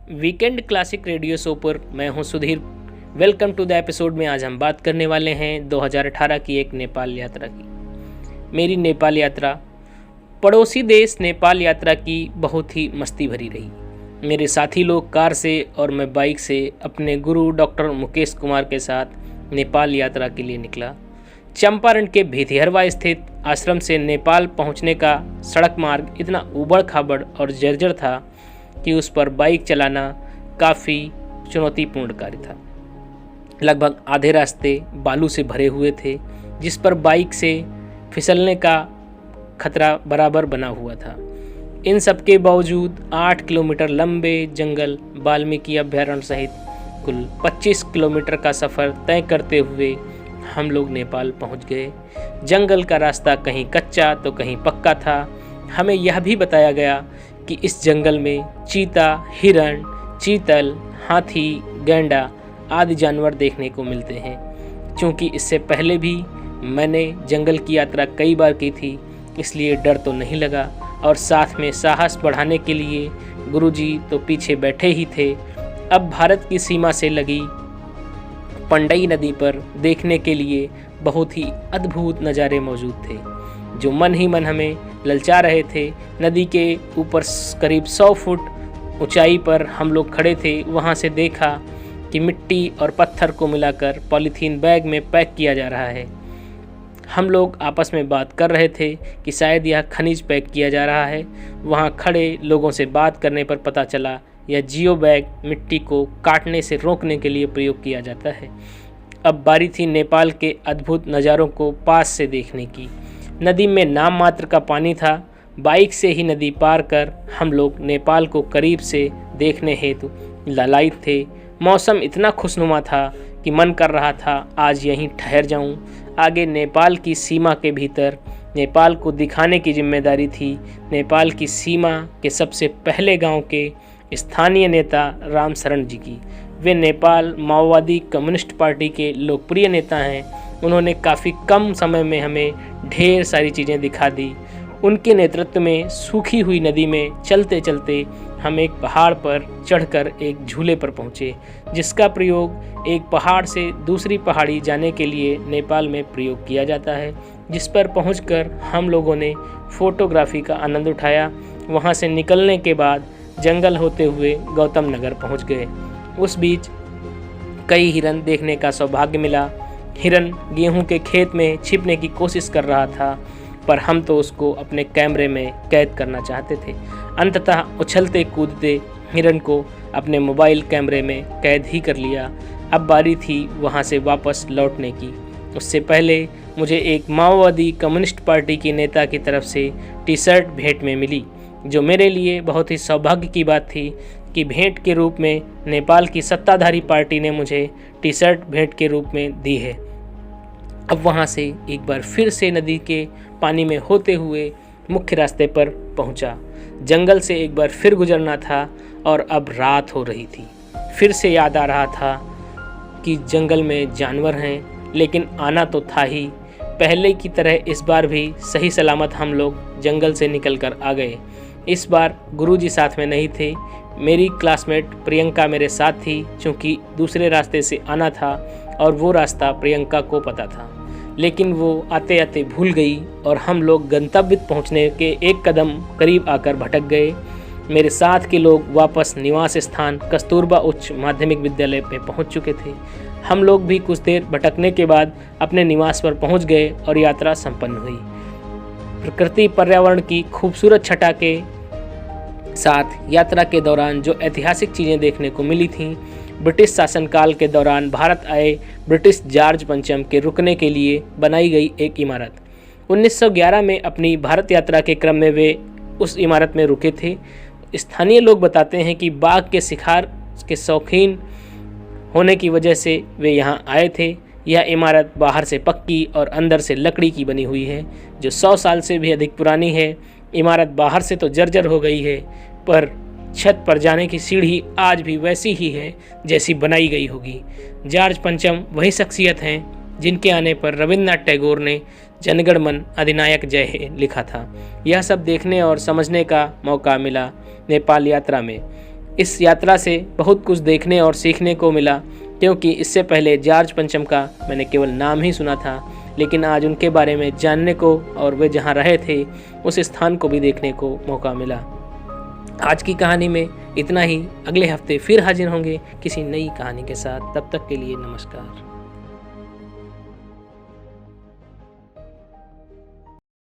Weekend classic radio show पर मैं हूं Sudhir. Welcome to the episode में आज हम बात करने वाले हैं 2018 की एक नेपाल यात्रा की। मेरी नेपाल यात्रा पड़ोसी देश नेपाल यात्रा की बहुत ही मस्ती भरी रही। मेरे साथी लोग कार से और मैं बाइक से अपने गुरु डॉक्टर मुकेश कुमार के साथ नेपाल यात्रा के लिए निकला। चंपारण के भितिहरवा स्थित आश्रम से नेपाल पहुंचने का सड़क मार्ग इतना ऊबड़ खाबड़ और जर्जर था कि उस पर बाइक चलाना काफ़ी चुनौतीपूर्ण कार्य था। लगभग आधे रास्ते बालू से भरे हुए थे, जिस पर बाइक से फिसलने का खतरा बराबर बना हुआ था। इन सब के बावजूद 8 किलोमीटर लंबे जंगल वाल्मीकि अभ्यारण्य सहित कुल 25 किलोमीटर का सफ़र तय करते हुए हम लोग नेपाल पहुंच गए। जंगल का रास्ता कहीं कच्चा तो कहीं पक्का था। हमें यह भी बताया गया कि इस जंगल में चीता, हिरण, चीतल, हाथी, गैंडा आदि जानवर देखने को मिलते हैं। क्योंकि इससे पहले भी मैंने जंगल की यात्रा कई बार की थी, इसलिए डर तो नहीं लगा और साथ में साहस बढ़ाने के लिए गुरुजी तो पीछे बैठे ही थे। अब भारत की सीमा से लगी पंडई नदी पर देखने के लिए बहुत ही अद्भुत नज़ारे मौजूद थे, जो मन ही मन हमें ललचा रहे थे। नदी के ऊपर करीब 100 फुट ऊंचाई पर हम लोग खड़े थे। वहाँ से देखा कि मिट्टी और पत्थर को मिलाकर पॉलीथीन बैग में पैक किया जा रहा है। हम लोग आपस में बात कर रहे थे कि शायद यह खनिज पैक किया जा रहा है। वहाँ खड़े लोगों से बात करने पर पता चला यह जियो बैग मिट्टी को काटने से रोकने के लिए प्रयोग किया जाता है। अब बारी थी नेपाल के अद्भुत नज़ारों को पास से देखने की। नदी में नाम मात्र का पानी था। बाइक से ही नदी पार कर हम लोग नेपाल को करीब से देखने हेतु लालायित थे। मौसम इतना खुशनुमा था कि मन कर रहा था आज यहीं ठहर जाऊं। आगे नेपाल की सीमा के भीतर नेपाल को दिखाने की जिम्मेदारी थी नेपाल की सीमा के सबसे पहले गांव के स्थानीय नेता राम शरण जी की। वे नेपाल माओवादी कम्युनिस्ट पार्टी के लोकप्रिय नेता हैं। उन्होंने काफ़ी कम समय में हमें ढेर सारी चीज़ें दिखा दी। उनके नेतृत्व में सूखी हुई नदी में चलते चलते हम एक पहाड़ पर चढ़कर एक झूले पर पहुँचे, जिसका प्रयोग एक पहाड़ से दूसरी पहाड़ी जाने के लिए नेपाल में प्रयोग किया जाता है। जिस पर पहुंचकर हम लोगों ने फोटोग्राफी का आनंद उठाया। वहां से निकलने के बाद जंगल होते हुए गौतम नगर पहुंच गए। उस बीच कई हिरन देखने का सौभाग्य मिला। हिरन गेहूं के खेत में छिपने की कोशिश कर रहा था, पर हम तो उसको अपने कैमरे में कैद करना चाहते थे। अंततः उछलते कूदते हिरन को अपने मोबाइल कैमरे में कैद ही कर लिया। अब बारी थी वहां से वापस लौटने की। उससे पहले मुझे एक माओवादी कम्युनिस्ट पार्टी के नेता की तरफ से टी शर्ट भेंट में मिली, जो मेरे लिए बहुत ही सौभाग्य की बात थी कि भेंट के रूप में नेपाल की सत्ताधारी पार्टी ने मुझे टी शर्ट भेंट के रूप में दी है। अब वहाँ से एक बार फिर से नदी के पानी में होते हुए मुख्य रास्ते पर पहुँचा। जंगल से एक बार फिर गुजरना था और अब रात हो रही थी। फिर से याद आ रहा था कि जंगल में जानवर हैं, लेकिन आना तो था ही। पहले की तरह इस बार भी सही सलामत हम लोग जंगल से निकल कर आ गए। इस बार गुरुजी साथ में नहीं थे। मेरी क्लासमेट प्रियंका मेरे साथ थी, क्योंकि दूसरे रास्ते से आना था और वो रास्ता प्रियंका को पता था, लेकिन वो आते आते भूल गई और हम लोग गंतव्य पहुंचने के एक कदम करीब आकर भटक गए। मेरे साथ के लोग वापस निवास स्थान कस्तूरबा उच्च माध्यमिक विद्यालय में पहुंच चुके थे। हम लोग भी कुछ देर भटकने के बाद अपने निवास पर पहुंच गए और यात्रा संपन्न हुई। प्रकृति पर्यावरण की खूबसूरत छटा के साथ यात्रा के दौरान जो ऐतिहासिक चीज़ें देखने को मिली थीं, ब्रिटिश शासनकाल के दौरान भारत आए ब्रिटिश जॉर्ज पंचम के रुकने के लिए बनाई गई एक इमारत। 1911 में अपनी भारत यात्रा के क्रम में वे उस इमारत में रुके थे। स्थानीय लोग बताते हैं कि बाघ के शिकार के शौकीन होने की वजह से वे यहाँ आए थे। यह इमारत बाहर से पक्की और अंदर से लकड़ी की बनी हुई है, जो 100 साल से भी अधिक पुरानी है। इमारत बाहर से तो जर्जर हो गई है, पर छत पर जाने की सीढ़ी आज भी वैसी ही है जैसी बनाई गई होगी। जॉर्ज पंचम वही शख्सियत हैं जिनके आने पर रविन्द्रनाथ टैगोर ने जनगण मन अधिनायक जय हे लिखा था। यह सब देखने और समझने का मौका मिला नेपाल यात्रा में। इस यात्रा से बहुत कुछ देखने और सीखने को मिला, क्योंकि इससे पहले जॉर्ज पंचम का मैंने केवल नाम ही सुना था, लेकिन आज उनके बारे में जानने को और वे जहाँ रहे थे उस स्थान को भी देखने को मौका मिला। आज की कहानी में इतना ही। अगले हफ्ते फिर हाजिर होंगे किसी नई कहानी के साथ। तब तक के लिए नमस्कार।